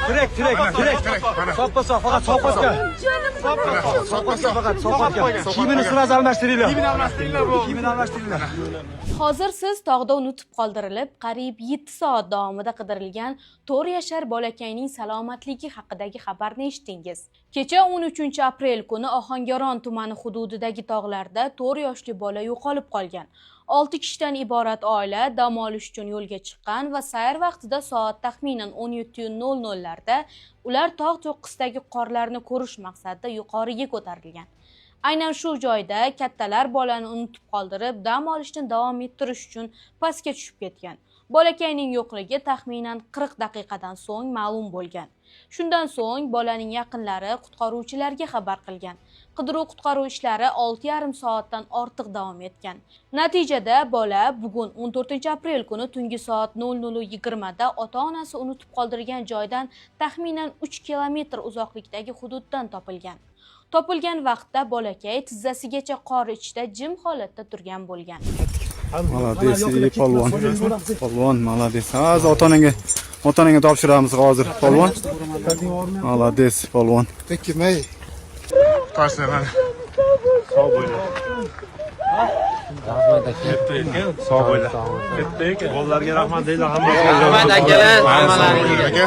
Direkt. Soppa fakat soppaska. Soppaska fakat soppaska. Kiyimini sirasi almashtiringlar. Kiyimini almashtiringlar. Hozir siz tog'da unutib qoldirilib, qariyb 7 soat davomida qidirilgan 4 yashar bolakayning salomatligi haqidagi xabarni eshitdingiz. Kecha 13 aprel kuni Ohangaron tumani hududidagi tog'larda 4 yoshli bola yo'qolib qolgan. 6 kishidan iborat oila dam olish uchun yo'lga chiqqan va sayr vaqtida soat taxminan 17:00 larda ular tog' cho'qqisidagi qorlarni ko'rish maqsadida yuqoriga ko'tarilgan. Aynan shu joyda kattalar bolani unutib qoldirib, dam olishni davom ettirish uchun pastga tushib ketgan. Bolakayning yo'qligi taxminan 40 daqiqadan so'ng ma'lum bo'lgan. Shundan so'ng bolaning yaqinlari qutqaruvchilarga xabar qilgan. Qidiruv-qutqaruv ishlari 6,5 soatdan ortiq davom etgan. Natijada bola bugun 14 aprel kuni tungi soat 00:20 da ota-onasi unutib qoldirgan joydan taxminan 3 kilometr uzoqlikdagi hududdan topilgan. Topilgan vaqtda bolakay tizzasigacha qor ichida jim holatda turgan bo'lgan. Молодец, polvon. Polvon, молодец. Hozir ota-onangga topshiramiz hozir, polvon. Молодец, polvon. Tekmay. Tashlaman. Sog' bo'ling. Rahmat aka. Sog' bo'ling. Katta ekan. Bollarga rahmat deydi hamma. Rahmat akalar, hammalaringizga.